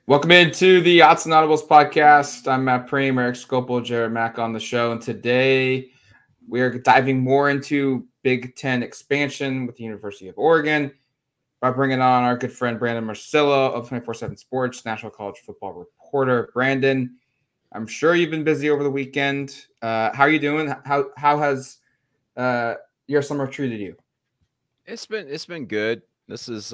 Welcome into the Autzen Audibles Podcast. I'm Matt Preem, Eric Scopel, Jared Mack on the show. And today we are diving more into Big Ten expansion with the University of Oregon by bringing on our good friend Brandon Marcello of 24/7 Sports, National College Football reporter. Brandon, I'm sure you've been busy over the weekend. How are you doing? How has your summer treated you? It's been good. This is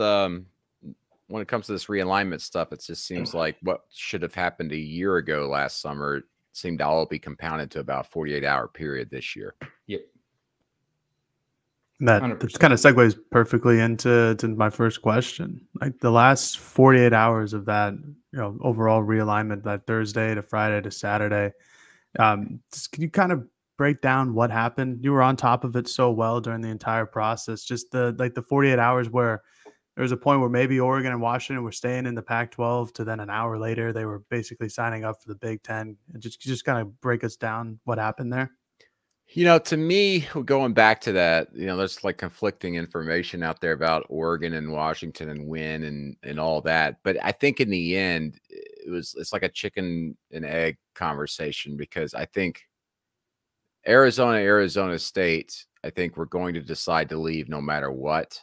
when it comes to this realignment stuff, it just seems like what should have happened a year ago last summer seemed to all be compounded to about a 48-hour period this year. Yep. That kind of segues perfectly into my first question. Like the last 48 hours of that, overall realignment, that Thursday to Friday to Saturday. Can you kind of break down what happened? You were on top of it so well during the entire process. Just the 48 hours where there was a point where maybe Oregon and Washington were staying in the Pac-12 to then an hour later they were basically signing up for the Big Ten. Just kind of break us down what happened there. To me, going back to that, there's like conflicting information out there about Oregon and Washington and when and all that. But I think in the end, it's like a chicken and egg conversation, because I think Arizona State, I think we're going to decide to leave no matter what.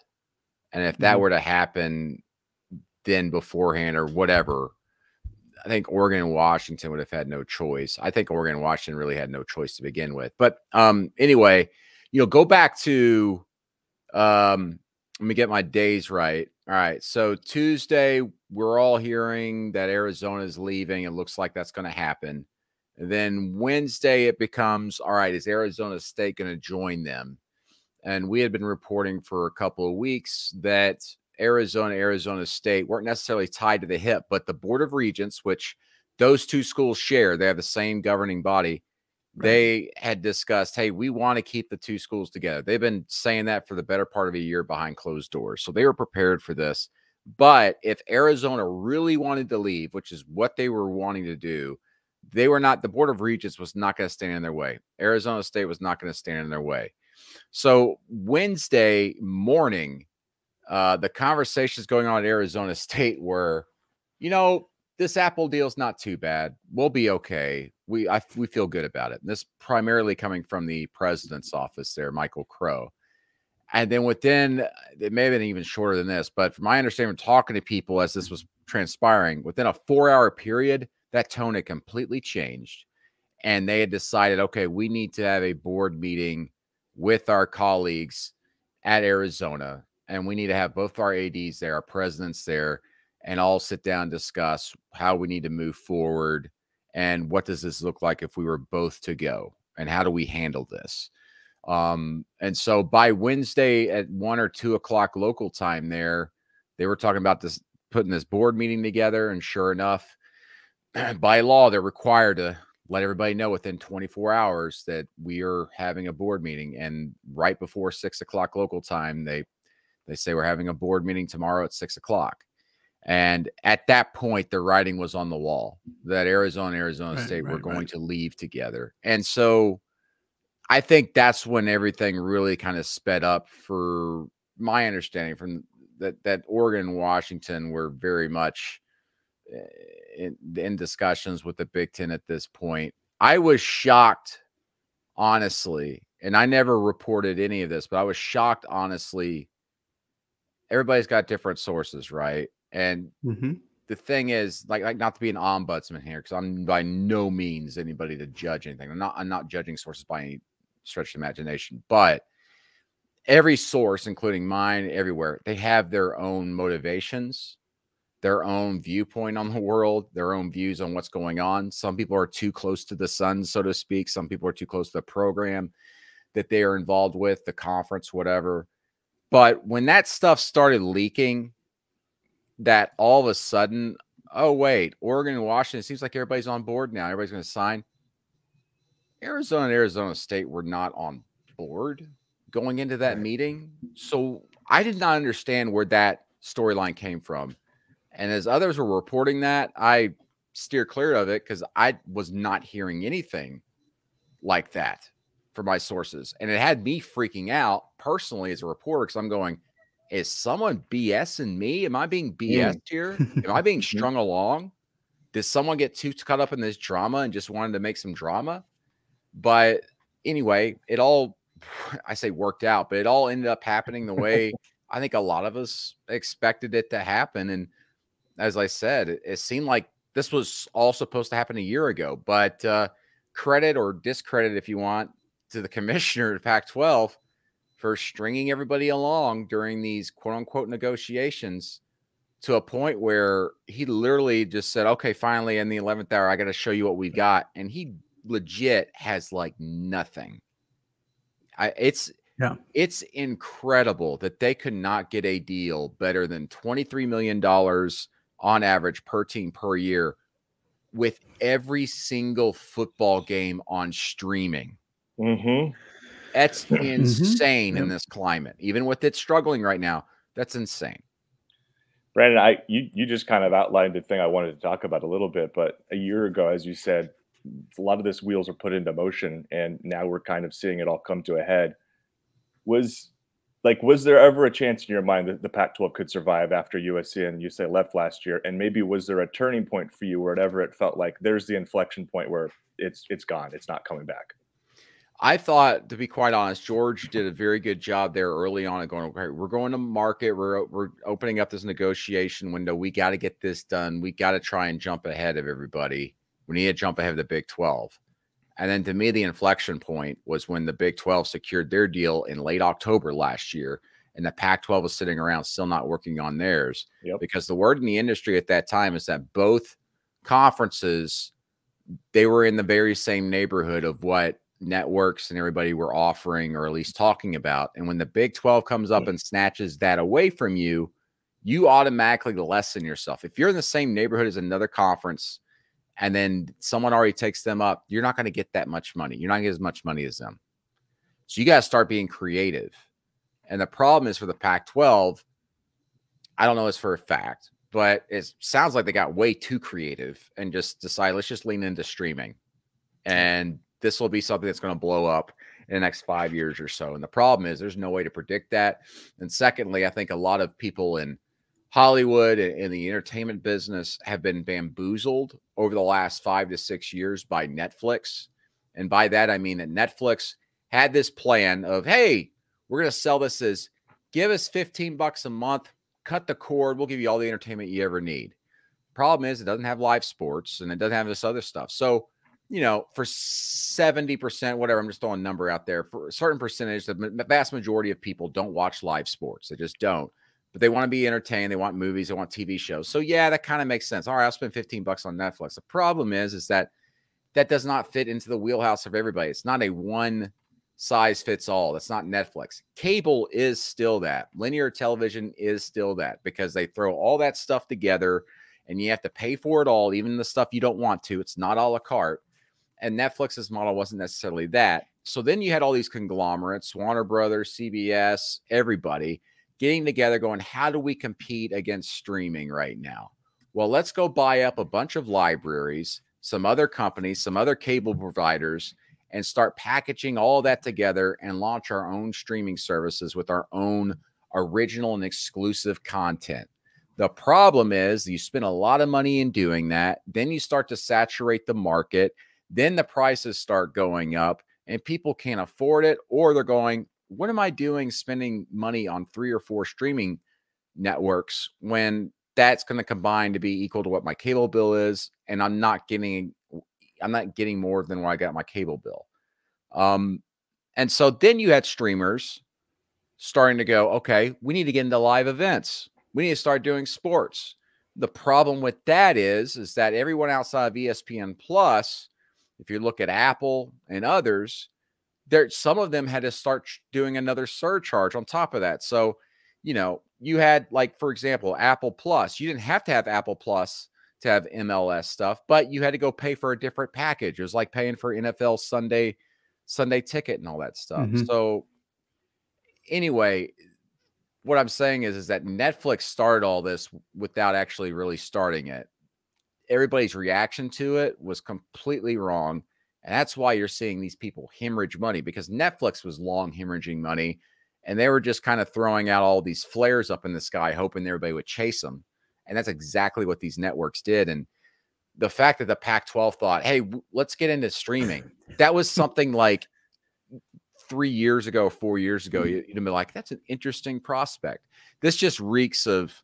And if that were to happen then beforehand or whatever, I think Oregon and Washington would have had no choice. I think Oregon and Washington really had no choice to begin with. But anyway, go back to let me get my days right. All right. So Tuesday, we're all hearing that Arizona is leaving. It looks like that's going to happen. And then Wednesday, it becomes, all right, is Arizona State going to join them? And we had been reporting for a couple of weeks that Arizona State weren't necessarily tied to the hip, but the Board of Regents, which those two schools share, they have the same governing body. Right. They had discussed, hey, we want to keep the two schools together. They've been saying that for the better part of a year behind closed doors. So they were prepared for this. But if Arizona really wanted to leave, which is what they were wanting to do, the Board of Regents was not going to stand in their way. Arizona State was not going to stand in their way. So Wednesday morning, the conversations going on at Arizona State were, this Apple deal is not too bad. We'll be okay. We feel good about it. And this primarily coming from the president's office there, Michael Crow. And then it may have been even shorter than this, but from my understanding, talking to people as this was transpiring, within a 4-hour period, that tone had completely changed. And they had decided, okay, we need to have a board meeting with our colleagues at Arizona, and we need to have both our ADs there, our presidents there, and all sit down and discuss how we need to move forward and what does this look like if we were both to go, and how do we handle this. And so by Wednesday at 1 or 2 o'clock local time there, they were talking about this, putting this board meeting together, and sure enough, by law, they're required to let everybody know within 24 hours that we are having a board meeting. And right before 6 o'clock local time, they say we're having a board meeting tomorrow at 6 o'clock. And at that point, the writing was on the wall that Arizona State were going to leave together. And so I think that's when everything really kind of sped up, for my understanding, from that Oregon and Washington were very much in discussions with the Big Ten at this point. I was shocked, honestly, and I never reported any of this, but I was shocked, honestly. Everybody's got different sources, right? And the thing is, like not to be an ombudsman here, because I'm by no means anybody to judge anything. I'm not judging sources by any stretch of imagination, but every source, including mine, everywhere, they have their own motivations, their own viewpoint on the world, their own views on what's going on. Some people are too close to the sun, so to speak. Some people are too close to the program that they are involved with, the conference, whatever. But when that stuff started leaking, that all of a sudden, oh, wait, Oregon and Washington, it seems like everybody's on board now. Everybody's going to sign. Arizona and Arizona State were not on board going into that meeting. So I did not understand where that storyline came from. And as others were reporting that, I steer clear of it, because I was not hearing anything like that from my sources. And it had me freaking out personally as a reporter, because I'm going, is someone BSing me? Am I being BS'd here? Am I being strung along? Did someone get too caught up in this drama and just wanted to make some drama? But anyway, it all, I say worked out, but it all ended up happening the way I think a lot of us expected it to happen. And as I said, it seemed like this was all supposed to happen a year ago, but credit or discredit, if you want, to the commissioner of Pac-12 for stringing everybody along during these quote unquote negotiations to a point where he literally just said, okay, finally in the 11th hour, I got to show you what we've got. And he legit has like nothing. It's incredible that they could not get a deal better than $23 million on average per team per year with every single football game on streaming. That's insane in this climate, even with it struggling right now. That's insane. Brandon, you just kind of outlined the thing I wanted to talk about a little bit, but a year ago, as you said, a lot of this wheels are put into motion, and now we're kind of seeing it all come to a head. Was there ever a chance in your mind that the Pac-12 could survive after USC and UCLA left last year? And maybe was there a turning point for you wherever it felt like there's the inflection point where it's gone, it's not coming back? I thought, to be quite honest, George did a very good job there early on going, okay, we're going to market. We're opening up this negotiation window. We got to get this done. We got to try and jump ahead of everybody. We need to jump ahead of the Big 12. And then to me, the inflection point was when the Big 12 secured their deal in late October last year, and the Pac-12 was sitting around still not working on theirs. Because the word in the industry at that time is that both conferences, they were in the very same neighborhood of what networks and everybody were offering or at least talking about. And when the Big 12 comes up and snatches that away from you, you automatically lessen yourself. If you're in the same neighborhood as another conference and then someone already takes them up, you're not going to get that much money. You're not going to get as much money as them. So you got to start being creative. And the problem is for the Pac-12, I don't know this for a fact, but it sounds like they got way too creative and just decided, let's just lean into streaming. And this will be something that's going to blow up in the next 5 years or so. And the problem is there's no way to predict that. And secondly, I think a lot of people in Hollywood and in the entertainment business have been bamboozled over the last 5 to 6 years by Netflix. And by that, I mean that Netflix had this plan of, hey, we're going to sell this as give us $15 a month, cut the cord. We'll give you all the entertainment you ever need. Problem is it doesn't have live sports and it doesn't have this other stuff. So, you know, for 70%, whatever, I'm just throwing a number out there, for a certain percentage, the vast majority of people don't watch live sports. They just don't. But they want to be entertained. They want movies. They want TV shows. So, yeah, that kind of makes sense. All right, I'll spend $15 on Netflix. The problem is that does not fit into the wheelhouse of everybody. It's not a one size fits all. That's not Netflix. Cable is still that. Linear television is still that because they throw all that stuff together and you have to pay for it all, even the stuff you don't want to. It's not a la carte. And Netflix's model wasn't necessarily that. So then you had all these conglomerates, Warner Brothers, CBS, everybody getting together going, how do we compete against streaming right now? Well, let's go buy up a bunch of libraries, some other companies, some other cable providers, and start packaging all that together and launch our own streaming services with our own original and exclusive content. The problem is you spend a lot of money in doing that. Then you start to saturate the market. Then the prices start going up and people can't afford it, or they're going, what am I doing spending money on 3 or 4 streaming networks when that's going to combine to be equal to what my cable bill is, and I'm not getting more than what I got on my cable bill. And so then you had streamers starting to go, okay, we need to get into live events. We need to start doing sports. The problem with that is that everyone outside of ESPN Plus, if you look at Apple and others, some of them had to start doing another surcharge on top of that. So, you know, you had, like, for example, Apple Plus. You didn't have to have Apple Plus to have MLS stuff, but you had to go pay for a different package. It was like paying for NFL Sunday ticket and all that stuff. So anyway, what I'm saying is that Netflix started all this without actually really starting it. Everybody's reaction to it was completely wrong. And that's why you're seeing these people hemorrhage money, because Netflix was long hemorrhaging money. And they were just kind of throwing out all these flares up in the sky, hoping everybody would chase them. And that's exactly what these networks did. And the fact that the Pac-12 thought, hey, let's get into streaming. That was something like 3 years ago, 4 years ago, you'd be like, that's an interesting prospect. This just reeks of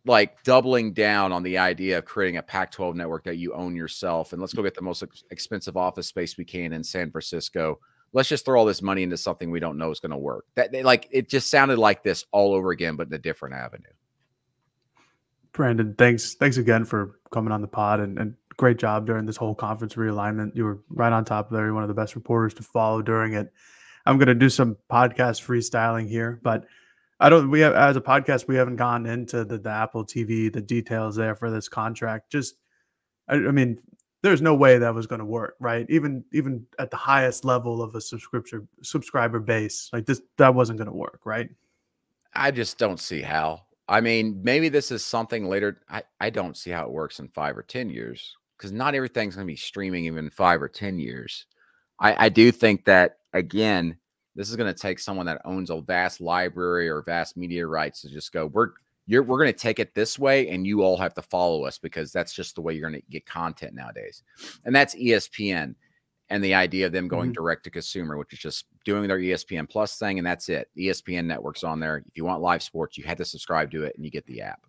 like doubling down on the idea of creating a Pac-12 network that you own yourself. And let's go get the most expensive office space we can in San Francisco. Let's just throw all this money into something we don't know is going to work. Like, it just sounded like this all over again, but in a different avenue. Brandon, thanks again for coming on the pod, and great job during this whole conference realignment. You were right on top of it. You're one of the best reporters to follow during it. I'm going to do some podcast freestyling here, but we have, as a podcast, we haven't gone into the Apple TV, the details there for this contract. I mean, there's no way that was going to work, right? Even at the highest level of a subscriber base, like this, that wasn't going to work, right? I just don't see how. I mean, maybe this is something later. I don't see how it works in 5 or 10 years, because not everything's going to be streaming even in 5 or 10 years. I do think that, again, this is going to take someone that owns a vast library or vast media rights to just go, we're going to take it this way, and you all have to follow us, because that's just the way you're going to get content nowadays. And that's ESPN and the idea of them going direct to consumer, which is just doing their ESPN Plus thing, and that's it. ESPN network's on there. If you want live sports, you had to subscribe to it, and you get the app.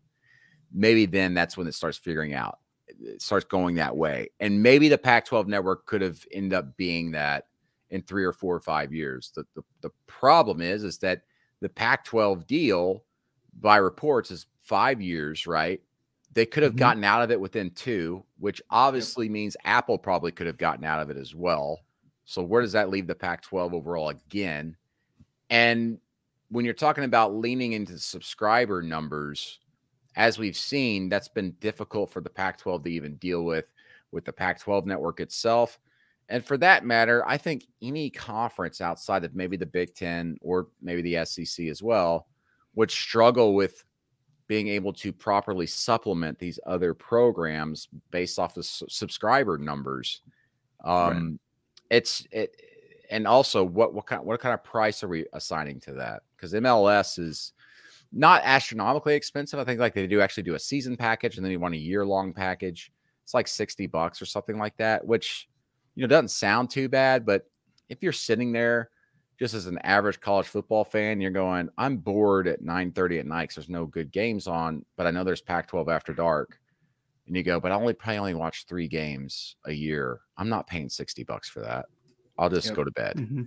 Maybe then that's when it starts figuring out. It starts going that way. And maybe the Pac-12 network could have ended up being that in 3 or 4 or 5 years. The problem is that the Pac-12 deal, by reports, is 5 years, right? They could have gotten out of it within 2, which obviously means Apple probably could have gotten out of it as well. So where does that leave the Pac-12 overall again? And when you're talking about leaning into subscriber numbers, as we've seen, that's been difficult for the Pac-12 to even deal with the Pac-12 network itself. And for that matter, I think any conference outside of maybe the Big Ten or maybe the SEC as well would struggle with being able to properly supplement these other programs based off the subscriber numbers. Right. And also what kind of price are we assigning to that? Because MLS is not astronomically expensive. I think like they actually do a season package, and then you want a year-long package. It's like $60 or something like that, which, doesn't sound too bad. But if you're sitting there just as an average college football fan, you're going, I'm bored at 9:30 at night because there's no good games on, but I know there's Pac-12 After Dark. And you go, but I probably only watch 3 games a year. I'm not paying $60 for that. I'll just go to bed.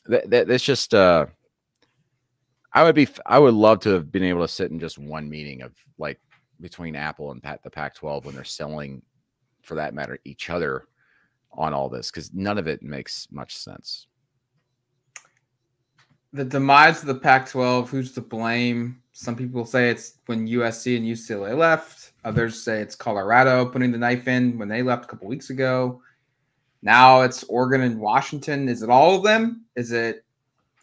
That's just I would love to have been able to sit in just one meeting of like between Apple and the Pac-12 when they're selling, for that matter, each other on all this, because none of it makes much sense. The demise of the Pac-12, who's to blame? Some people say it's when USC and UCLA left. Others say it's Colorado putting the knife in when they left a couple weeks ago. Now it's Oregon and Washington. Is it all of them? Is it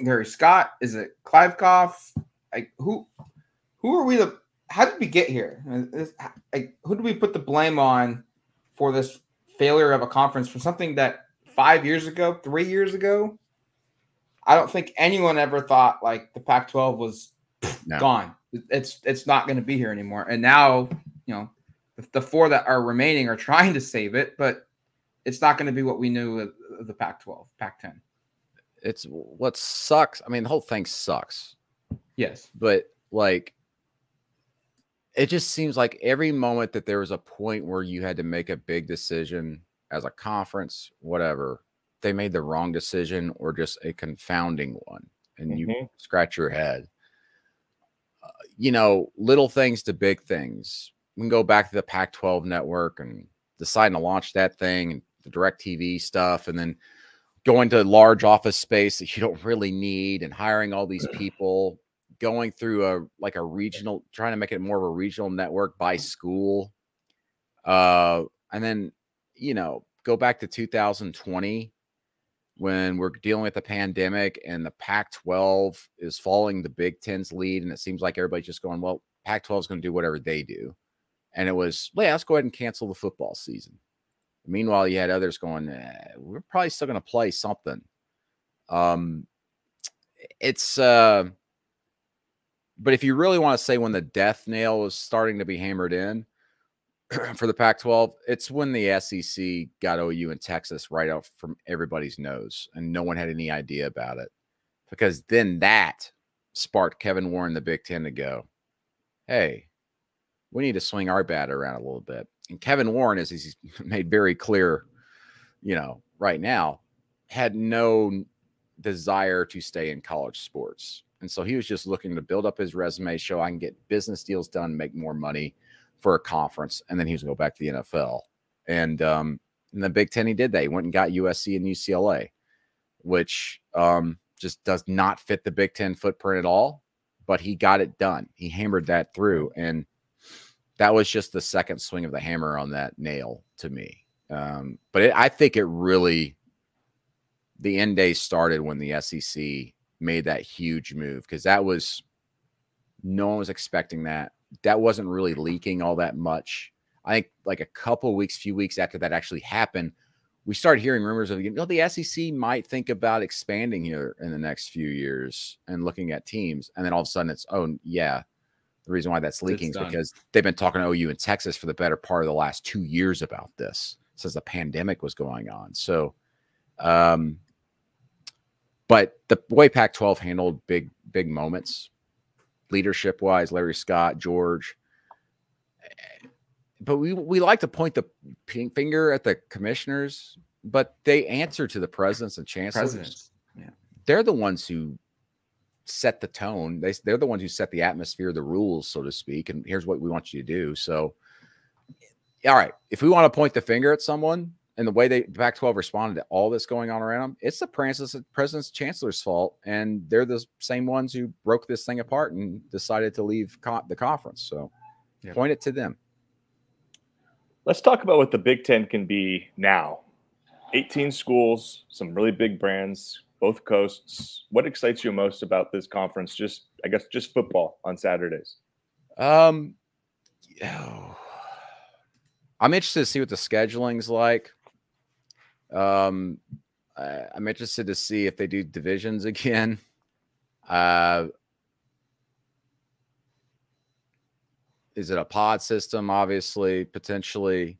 Gary Scott? Is it Clivecoff? Like who are we? How did we get here? Who do we put the blame on for this failure of a conference for something that 5 years ago, 3 years ago? I don't think anyone ever thought like the Pac-12 was gone. It's not going to be here anymore. And now, the 4 that are remaining are trying to save it, but it's not going to be what we knew of the Pac-12, Pac-10. It's what sucks. I mean, the whole thing sucks. Yes. But like, it just seems like every moment that there was a point where you had to make a big decision as a conference, whatever, they made the wrong decision or just a confounding one, and you scratch your head. Little things to big things. We can go back to the Pac-12 network and deciding to launch that thing and the DirecTV stuff, and then going to large office space that you don't really need and hiring all these people, going through a regional, trying to make it more of a regional network by school. And then, go back to 2020 when we're dealing with the pandemic and the Pac-12 is following the Big Ten's lead. And it seems like everybody's just going, well, Pac-12 is going to do whatever they do. And it was, let's go ahead and cancel the football season. Meanwhile, you had others going, we're probably still going to play something. But if you really want to say when the death nail was starting to be hammered in, for the Pac-12, it's when the SEC got OU and Texas right out from everybody's nose, and no one had any idea about it. Because then that sparked Kevin Warren, the Big Ten, to go, hey, we need to swing our bat around a little bit. And Kevin Warren, as he's made very clear, right now, had no desire to stay in college sports. And so he was just looking to build up his resume, show I can get business deals done, make more money for a conference, and then he was going to go back to the NFL. And in the Big Ten, he did that. He went and got USC and UCLA, which just does not fit the Big Ten footprint at all, but he got it done. He hammered that through, and that was just the second swing of the hammer on that nail to me. But I think it really, the end day started when the SEC made that huge move, because that was, no one was expecting that. That wasn't really leaking all that much. I think like a few weeks after that actually happened, we started hearing rumors of, the SEC might think about expanding here in the next few years and looking at teams. And then all of a sudden it's, oh yeah, the reason why that's leaking is because they've been talking to OU in Texas for the better part of the last 2 years about this, since the pandemic was going on. So, but the way Pac-12 handled big moments, leadership wise, Larry Scott, George, but we like to point the finger at the commissioners, but they answer to the presidents and chancellors. Yeah. They're the ones who set the tone. They're the ones who set the atmosphere, the rules, so to speak. And here's what we want you to do. So, all right, if we want to point the finger at someone, and the way the Pac-12 responded to all this going on around them, it's the president's chancellor's fault. And they're the same ones who broke this thing apart and decided to leave the conference. So point it to them. Let's talk about what the Big Ten can be now. 18 schools, some really big brands, both coasts. What excites you most about this conference? Just football on Saturdays. I'm interested to see what the scheduling's like. I'm interested to see if they do divisions again. Is it a pod system? Obviously, potentially.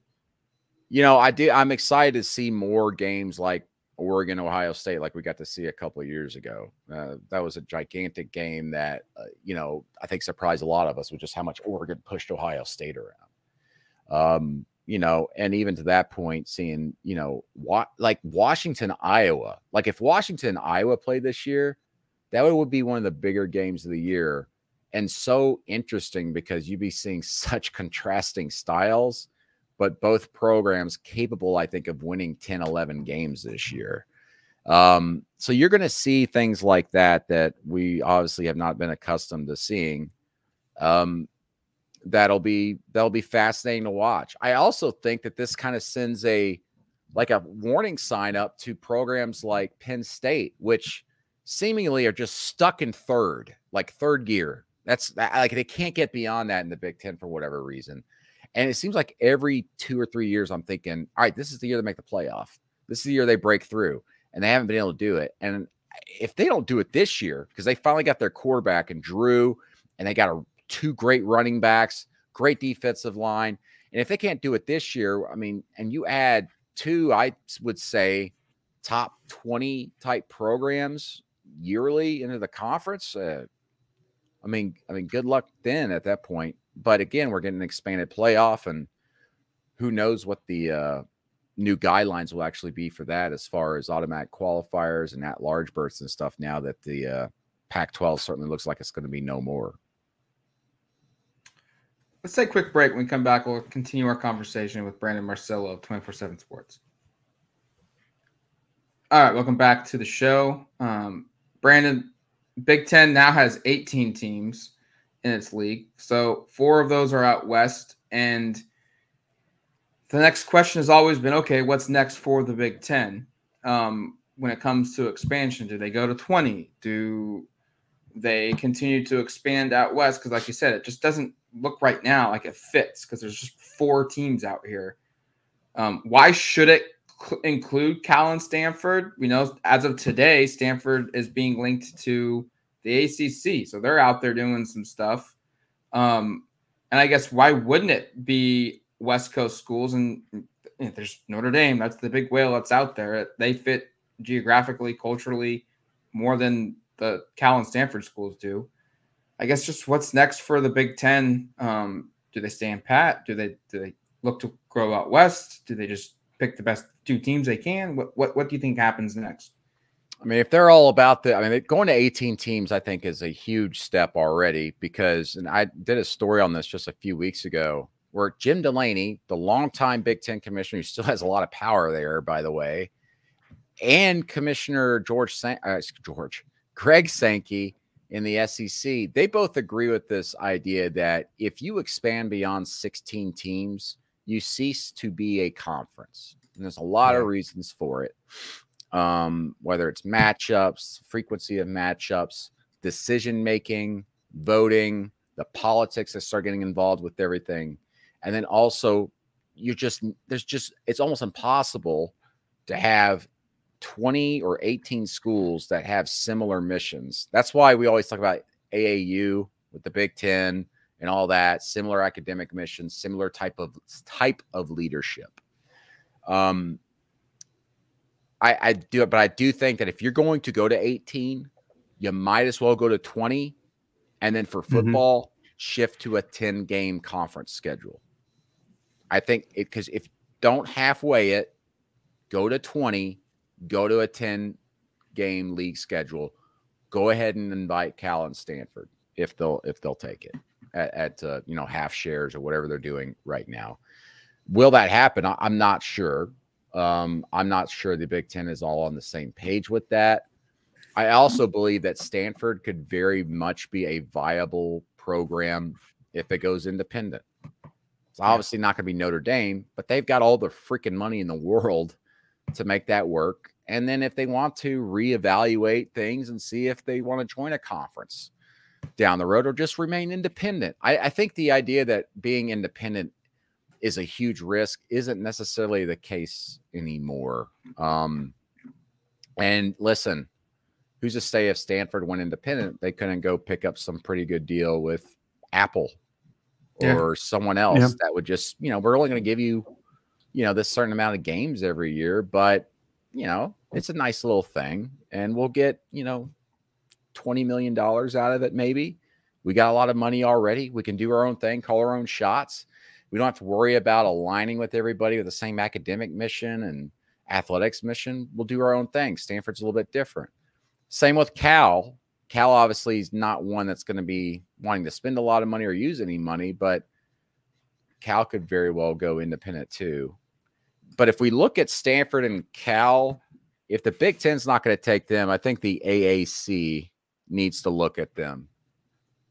I'm excited to see more games like Oregon, Ohio State, like we got to see a couple of years ago. That was a gigantic game that, I think surprised a lot of us with just how much Oregon pushed Ohio State around. And even to that point, seeing, like Washington, Iowa, like if Washington, Iowa played this year, that would be one of the bigger games of the year. And so interesting because you'd be seeing such contrasting styles, but both programs capable, I think, of winning 10, 11 games this year. So you're going to see things like that we obviously have not been accustomed to seeing. That'll be fascinating to watch. I also think that this kind of sends a warning sign up to programs like Penn State, which seemingly are just stuck in third gear. That's like they can't get beyond that in the Big Ten for whatever reason. And it seems like every 2 or 3 years I'm thinking, all right, this is the year they make the playoff. This is the year they break through, and they haven't been able to do it. And if they don't do it this year, because they finally got their quarterback and Drew, and they got two great running backs, great defensive line. And if they can't do it this year, and you add two, I would say, top 20 type programs yearly into the conference. Good luck then at that point. But again, we're getting an expanded playoff, and who knows what the new guidelines will actually be for that as far as automatic qualifiers and at-large berths and stuff now that the Pac-12 certainly looks like it's going to be no more. Let's take a quick break. When we come back, we'll continue our conversation with Brandon Marcello of 24/7 Sports. All right, welcome back to the show. Brandon, Big Ten now has 18 teams in its league. So 4 of those are out west. And the next question has always been, okay, what's next for the Big Ten? When it comes to expansion, do they go to 20? Do they continue to expand out west? Because like you said, it just doesn't look right now like it fits because there's just 4 teams out here. Why should it include Cal and Stanford? We know as of today, Stanford is being linked to the ACC. So they're out there doing some stuff. And I guess why wouldn't it be West Coast schools, and there's Notre Dame. That's the big whale that's out there. They fit geographically, culturally, more than the Cal and Stanford schools do. I guess just what's next for the Big Ten? Do they stand pat? Do they look to grow out west? Do they just pick the best 2 teams they can? What do you think happens next? I mean, if they're all about going to 18 teams, I think is a huge step already, because, and I did a story on this just a few weeks ago, where Jim Delaney, the longtime Big Ten commissioner, who still has a lot of power there, by the way, and Commissioner Greg Sankey in the SEC, they both agree with this idea that if you expand beyond 16 teams, you cease to be a conference. And there's a lot of reasons for it. Whether it's matchups, frequency of matchups, decision-making, voting, the politics that start getting involved with everything. And then also it's almost impossible to have 20 or 18 schools that have similar missions. That's why we always talk about AAU with the Big Ten and all that, similar academic missions, similar type of leadership. I do think that if you're going to go to 18, you might as well go to 20. And then for football, shift to a 10-game conference schedule. I think because if don't halfway it, go to 20, go to a 10-game league schedule. Go ahead and invite Cal and Stanford if they'll take it at half shares or whatever they're doing right now. Will that happen? I'm not sure. I'm not sure the Big Ten is all on the same page with that. I also believe that Stanford could very much be a viable program if it goes independent. It's obviously not going to be Notre Dame, but they've got all the freaking money in the world to make that work. And then if they want to reevaluate things and see if they want to join a conference down the road or just remain independent. I think the idea that being independent is a huge risk isn't necessarily the case anymore. And listen, who's to say if Stanford went independent, they couldn't go pick up some pretty good deal with Apple or someone else that would just, we're only going to give you, this certain amount of games every year, but it's a nice little thing and we'll get, $20 million out of it. Maybe we got a lot of money already. We can do our own thing, call our own shots. We don't have to worry about aligning with everybody with the same academic mission and athletics mission. We'll do our own thing. Stanford's a little bit different. Same with Cal. Cal obviously is not one that's going to be wanting to spend a lot of money or use any money, but Cal could very well go independent too. But if we look at Stanford and Cal, if the Big Ten's not going to take them, I think the AAC needs to look at them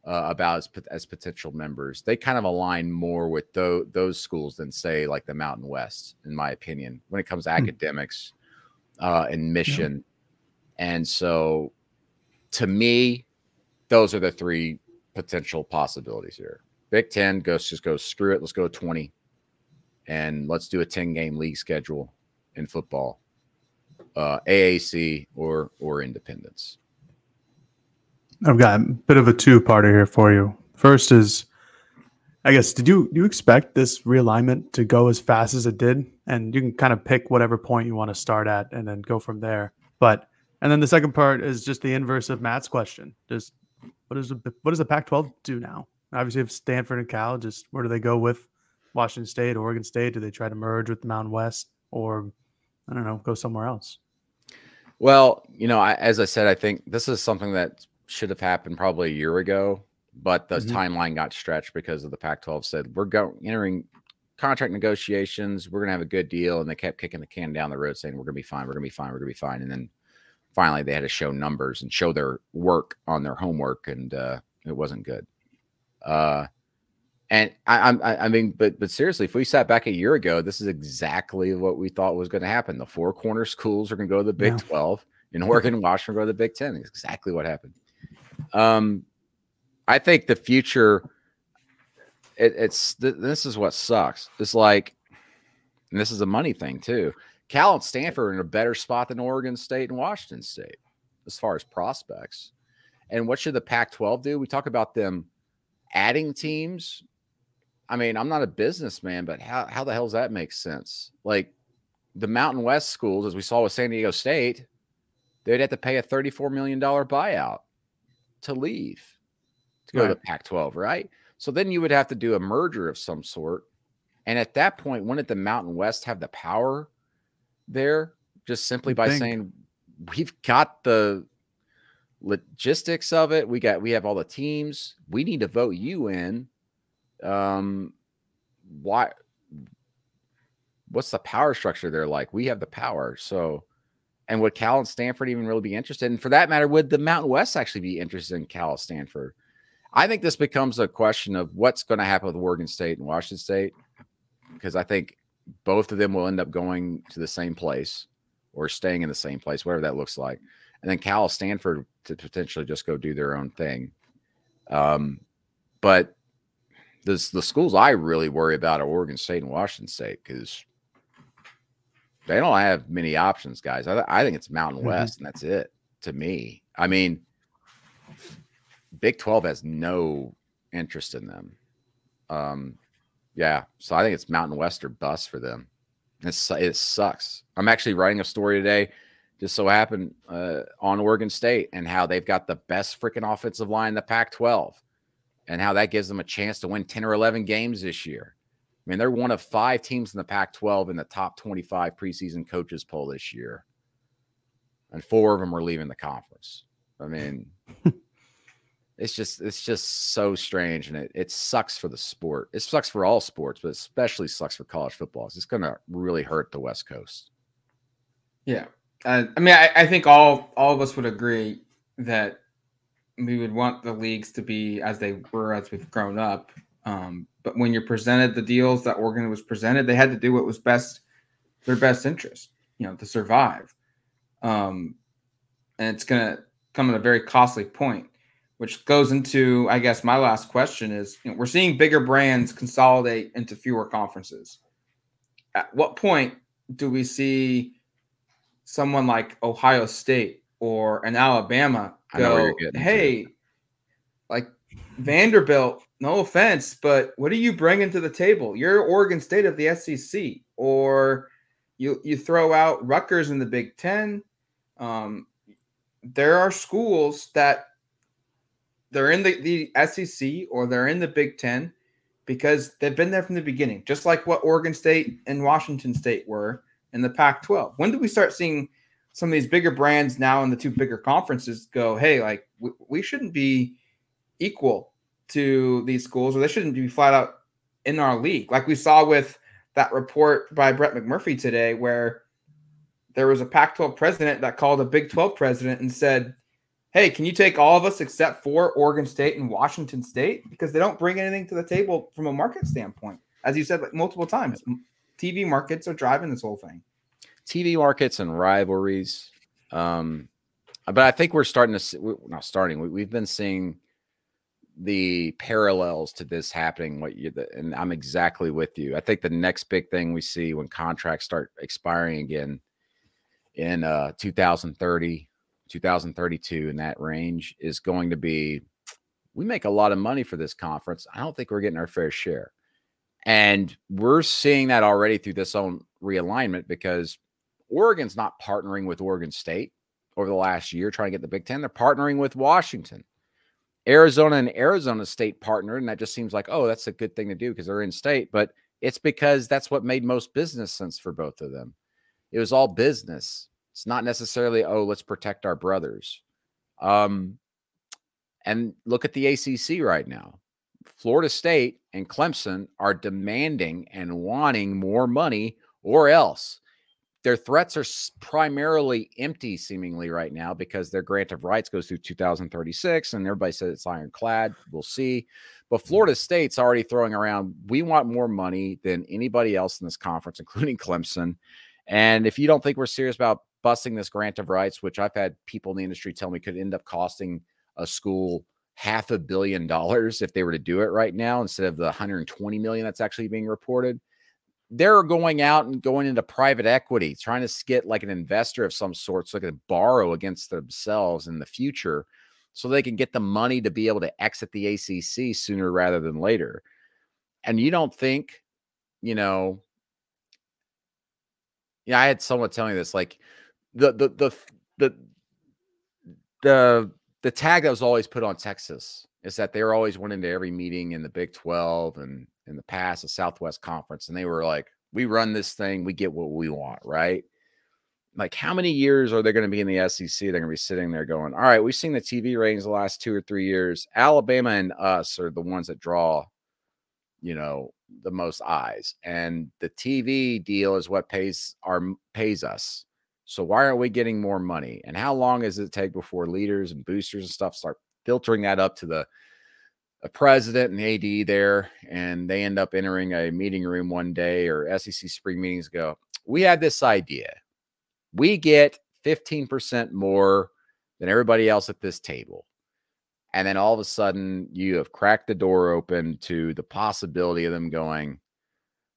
as potential members. They kind of align more with those schools than, say, like the Mountain West, in my opinion, when it comes to academics and mission. And so, to me, those are the 3 potential possibilities here. Big Ten just go screw it. Let's go 20, and let's do a 10-game league schedule in football. AAC or independence. I've got a bit of a 2-parter here for you. First is, I guess, do you expect this realignment to go as fast as it did? And you can kind of pick whatever point you want to start at and then go from there. And then the second part is just the inverse of Matt's question. Just what does the Pac-12 do now? Obviously, if Stanford and Cal, just where do they go with Washington State, Oregon State? Do they try to merge with the Mountain West, or I don't know, go somewhere else? Well, as I said, I think this is something that should have happened probably a year ago, but the timeline got stretched because of the Pac-12 said we're entering contract negotiations. We're going to have a good deal. And they kept kicking the can down the road saying, we're going to be fine. We're going to be fine. We're going to be fine. And then finally they had to show numbers and show their work on their homework. And it wasn't good. And I mean, but seriously, if we sat back a year ago, this is exactly what we thought was going to happen. The 4 corner schools are going to go to the Big 12, and Oregon and Washington go to the Big 10. It's exactly what happened. I think the future, this is what sucks. It's like, and this is a money thing too. Cal and Stanford are in a better spot than Oregon State and Washington State as far as prospects. And what should the Pac-12 do? We talk about them adding teams. I mean, I'm not a businessman, but how the hell does that make sense? Like the Mountain West schools, as we saw with San Diego State, they'd have to pay a $34 million buyout to leave, to go to the Pac-12, right? So then you would have to do a merger of some sort. And at that point, wouldn't the Mountain West have the power there just simply by saying, we've got the logistics of it. We have all the teams. We need to vote you in. Why? What's the power structure there like? We have the power. So, and would Cal and Stanford even really be interested? And for that matter, would the Mountain West actually be interested in Cal and Stanford? I think this becomes a question of what's going to happen with Oregon State and Washington State, because I think both of them will end up going to the same place or staying in the same place, whatever that looks like. And then Cal, Stanford to potentially just go do their own thing. But the schools I really worry about are Oregon State and Washington State, because they don't have many options, guys. I think it's Mountain West, and that's it to me. I mean, Big 12 has no interest in them. Yeah, so I think it's Mountain West or bust for them. It sucks. I'm actually writing a story today, just so happened, on Oregon State and how they've got the best freaking offensive line in the Pac-12 and how that gives them a chance to win 10 or 11 games this year. I mean, they're one of 5 teams in the Pac-12 in the top 25 preseason coaches poll this year, and 4 of them are leaving the conference. I mean, it's just so strange, and it sucks for the sport. It sucks for all sports, but especially sucks for college football. It's going to really hurt the West Coast. Yeah. I mean, I think all of us would agree that we would want the leagues to be as they were as we've grown up. But when you're presented the deals that Oregon was presented, they had to do what was best, their best interest, to survive. And it's going to come at a very costly point, which goes into, I guess, my last question is, we're seeing bigger brands consolidate into fewer conferences. At what point do we see someone like Ohio State or an Alabama go, hey, like Vanderbilt, no offense, but what are you bringing to the table? You're Oregon State of the SEC, or you throw out Rutgers in the Big Ten. There are schools that they're in the SEC or they're in the Big Ten because they've been there from the beginning, just like what Oregon State and Washington State were in the Pac-12. When do we start seeing some of these bigger brands now in the 2 bigger conferences go, hey, like we shouldn't be equal to these schools, or they shouldn't be flat out in our league? Like we saw with that report by Brett McMurphy today, where there was a Pac-12 president that called a Big 12 president and said, hey, can you take all of us except for Oregon State and Washington State? Because they don't bring anything to the table from a market standpoint. As you said, like multiple times, TV markets are driving this whole thing. TV markets and rivalries. But I think we're starting to see, we've been seeing the parallels to this happening. And I'm exactly with you. I think the next big thing we see when contracts start expiring again in 2030, 2032, in that range, is going to be, we make a lot of money for this conference. I don't think we're getting our fair share. And we're seeing that already through this own realignment, because Oregon's not partnering with Oregon State over the last year trying to get the Big Ten. They're partnering with Washington. Arizona and Arizona State partnered, and that just seems like, oh, that's a good thing to do because they're in state. But it's because that's what made most business sense for both of them. It was all business. It's not necessarily, oh, let's protect our brothers. And look at the ACC right now. Florida State and Clemson are demanding and wanting more money, or else. Their threats are primarily empty seemingly right now, because their grant of rights goes through 2036, and everybody says it's ironclad. We'll see. But Florida State's already throwing around, we want more money than anybody else in this conference, including Clemson. And if you don't think we're serious about busting this grant of rights, which I've had people in the industry tell me could end up costing a school $500 million if they were to do it right now, instead of the $120 million that's actually being reported. They're going out and going into private equity, trying to get like an investor of some sort so they can borrow against themselves in the future so they can get the money to be able to exit the ACC sooner rather than later. And you don't think, I had someone tell me this, like the tag that was always put on Texas is that they were always went into every meeting in the Big 12 and in the past, the Southwest Conference. And they were like, we run this thing, we get what we want, right? Like, how many years are they going to be in the SEC? They're going to be sitting there going, all right, we've seen the TV ratings the last 2 or 3 years. Alabama and us are the ones that draw, the most eyes. And the TV deal is what pays us. So why aren't we getting more money? And how long does it take before leaders and boosters and stuff start filtering that up to the president and AD there, and they end up entering a meeting room one day or SEC spring meetings go, we have this idea. We get 15% more than everybody else at this table. And then all of a sudden you have cracked the door open to the possibility of them going,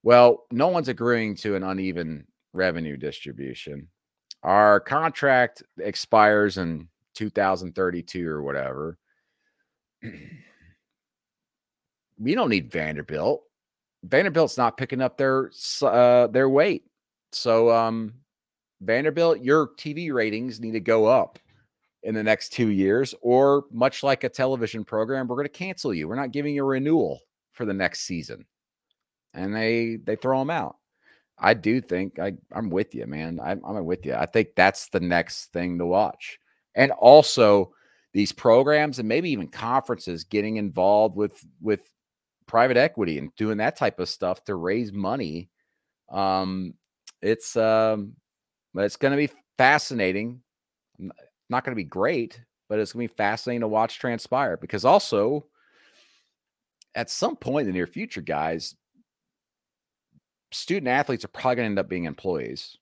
well, no one's agreeing to an uneven revenue distribution. Our contract expires in 2032 or whatever. We don't need Vanderbilt. Vanderbilt's not picking up their weight. So Vanderbilt, your TV ratings need to go up in the next 2 years, or much like a television program, we're going to cancel you. We're not giving you a renewal for the next season. And they throw them out. I do think I'm with you, man. I'm with you. I think that's the next thing to watch. And also these programs and maybe even conferences getting involved with private equity and doing that type of stuff to raise money. It's going to be fascinating. Not going to be great, but it's going to be fascinating to watch transpire, because also at some point in the near future, guys, student athletes are probably going to end up being employees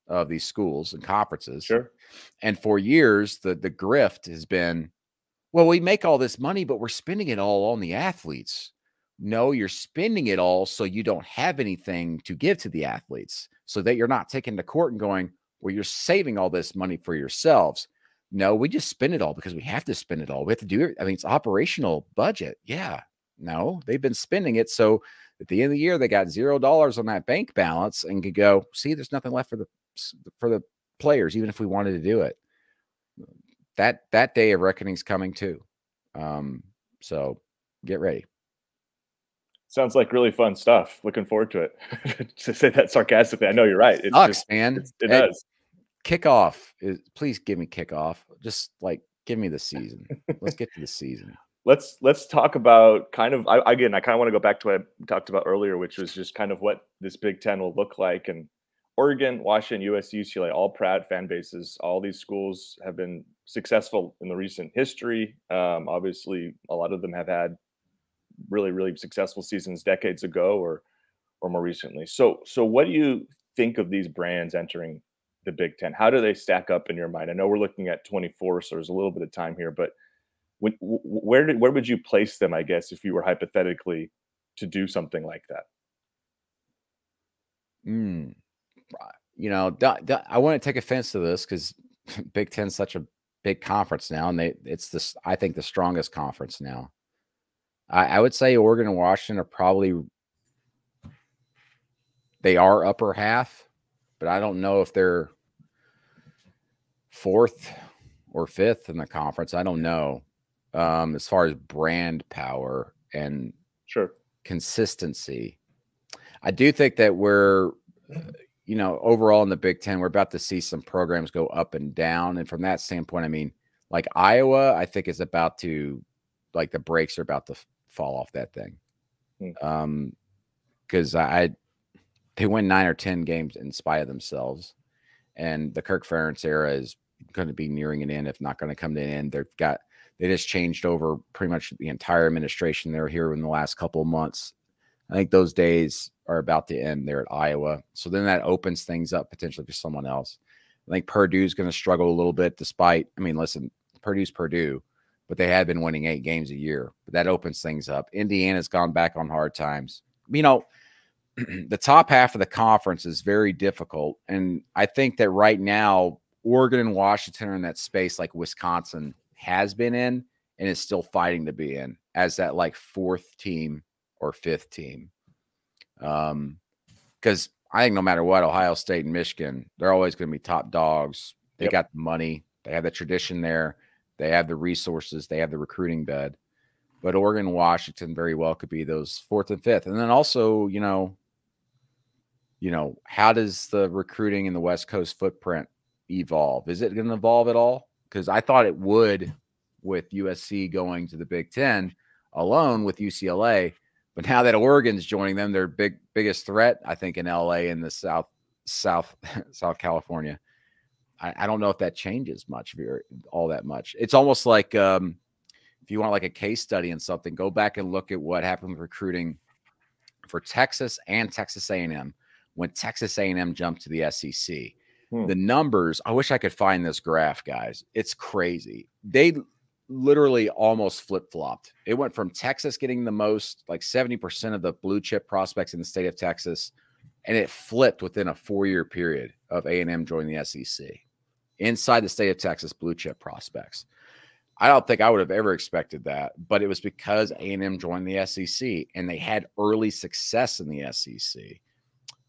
of these schools and conferences. Sure. And for years, the grift has been, well, we make all this money, but we're spending it all on the athletes. No, you're spending it all so you don't have anything to give to the athletes, so that you're not taking to court and going, well, you're saving all this money for yourselves. No, we just spend it all because we have to spend it all. We have to do it. I mean, it's operational budget. Yeah. No, they've been spending it. So at the end of the year, they got $0 on that bank balance and could go, see, there's nothing left for the players, even if we wanted to do it. That day of reckoning is coming too. So get ready. Sounds like really fun stuff. Looking forward to it. To say that sarcastically, I know you're right. It sucks, man. It does. Kickoff please give me kickoff. Just like give me the season. Let's get to the season. Let's talk about kind of, I kind of want to go back to what I talked about earlier, which was just kind of what this Big Ten will look like. And Oregon, Washington, USC, UCLA, all proud fan bases. All these schools have been successful in the recent history. Obviously, a lot of them have had really, really successful seasons decades ago or more recently. So what do you think of these brands entering the Big Ten? How do they stack up in your mind? I know we're looking at 24, so there's a little bit of time here, but where would you place them, I guess, if you were hypothetically to do something like that? I want to take offense to this because Big Ten's such a big conference now, and I think the strongest conference now. I would say Oregon and Washington are probably, they are upper half, but I don't know if they're fourth or fifth in the conference. I don't know. As far as brand power and consistency, I do think that we're, overall in the Big Ten, we're about to see some programs go up and down. And from that standpoint, I mean, like Iowa, I think is about to, like the brakes are about to fall off that thing. Because they win 9 or 10 games in spite of themselves. And the Kirk Ferentz era is going to be nearing an end, if not going to come to an end. They just changed over pretty much the entire administration there here in the last couple of months. I think those days are about to end there at Iowa. So then that opens things up potentially for someone else. I think Purdue's going to struggle a little bit listen, Purdue's Purdue, but they had been winning 8 games a year. But that opens things up. Indiana's gone back on hard times. The top half of the conference is very difficult. And I think that right now, Oregon and Washington are in that space like Wisconsin has been in and is still fighting to be in as that like 4th team or 5th team. Because I think no matter what, Ohio State and Michigan, they're always going to be top dogs. They got the money. They have the tradition there. They have the resources. They have the recruiting bed. But Oregon and Washington very well could be those 4th and 5th. And then also, how does the recruiting in the West Coast footprint evolve? Is it going to evolve at all? Because I thought it would with USC going to the Big Ten alone with UCLA. But now that Oregon's joining them, their biggest threat, I think, in LA and the South California. I don't know if that changes all that much. It's almost like if you want like a case study in something, go back and look at what happened with recruiting for Texas and Texas A&M when Texas A&M jumped to the SEC. The numbers, I wish I could find this graph, guys. It's crazy. They literally almost flip-flopped. It went from Texas getting the most, like 70% of the blue chip prospects in the state of Texas, and it flipped within a 4-year period of A&M joining the SEC. Inside the state of Texas, blue chip prospects. I don't think I would have ever expected that, but it was because A&M joined the SEC and they had early success in the SEC.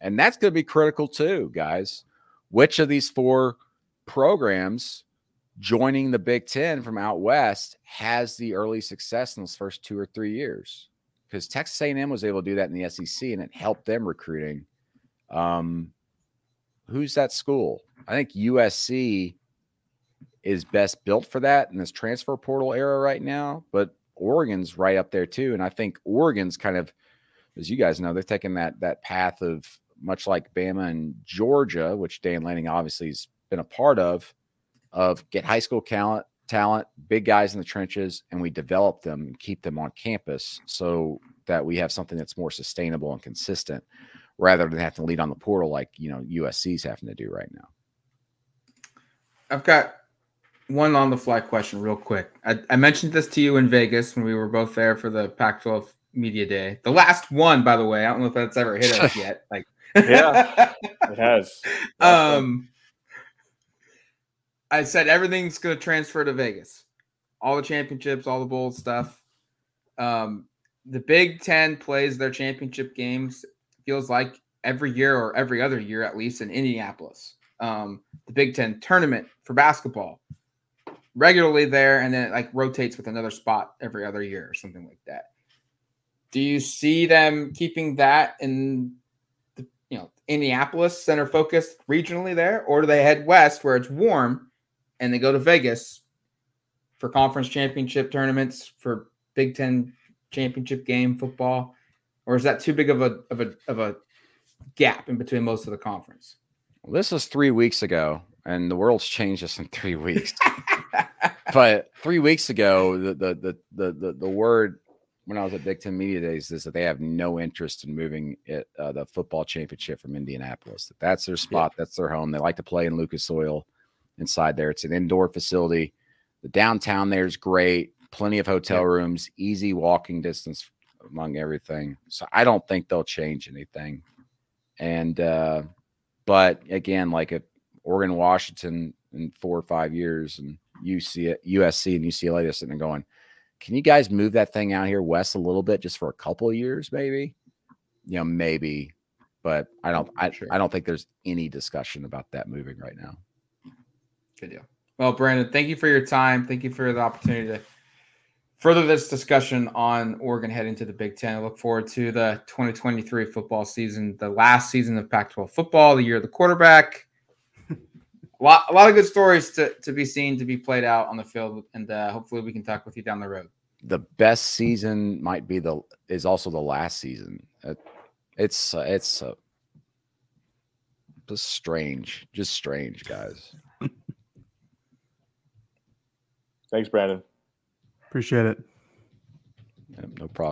And that's going to be critical too, guys. Which of these 4 programs joining the Big Ten from out west has the early success in those first 2 or 3 years? Because Texas A&M was able to do that in the SEC, and it helped them recruiting. Who's that school? I think USC is best built for that in this transfer portal era right now, but Oregon's right up there too. And I think Oregon's kind of, as you guys know, they're taking that path of, much like Bama and Georgia, which Dan Lanning obviously has been a part of get high school talent, big guys in the trenches, and we develop them and keep them on campus so that we have something that's more sustainable and consistent rather than have to lead on the portal like, USC's having to do right now. I've got one on the fly question real quick. I mentioned this to you in Vegas when we were both there for the Pac-12 Media Day. The last one, by the way, I don't know if that's ever hit us yet. Like, yeah, it has. I said everything's going to transfer to Vegas. All the championships, all the bowl stuff. The Big Ten plays their championship games, feels like every year or every other year, at least in Indianapolis. The Big Ten tournament for basketball regularly there, and then it like rotates with another spot every other year or something like that. Do you see them keeping that in the, Indianapolis center focused regionally there, or do they head west where it's warm and they go to Vegas for conference championship tournaments, for Big Ten championship game football, or is that too big of a gap in between most of the conference? Well, this was 3 weeks ago, and the world's changed just in 3 weeks. But 3 weeks ago, the word when I was at Big Ten Media Days is that they have no interest in moving the football championship from Indianapolis. That's their spot. Yeah. That's their home. They like to play in Lucas Oil inside there. It's an indoor facility. The downtown there is great. Plenty of hotel rooms, easy walking distance among everything. So I don't think they'll change anything. And but again, like if Oregon, Washington in 4 or 5 years, and USC and UCLA are sitting there going, can you guys move that thing out here west a little bit just for a couple of years, maybe? Maybe, but I don't think there's any discussion about that moving right now. Good deal. Well, Brandon, thank you for your time. Thank you for the opportunity to further this discussion on Oregon heading to the Big Ten. I look forward to the 2023 football season, the last season of Pac-12 football, the year of the quarterback. A lot of good stories to be seen, to be played out on the field, and hopefully we can talk with you down the road. The best season might be is also the last season. It's just strange, guys. Thanks, Brandon. Appreciate it. No problem.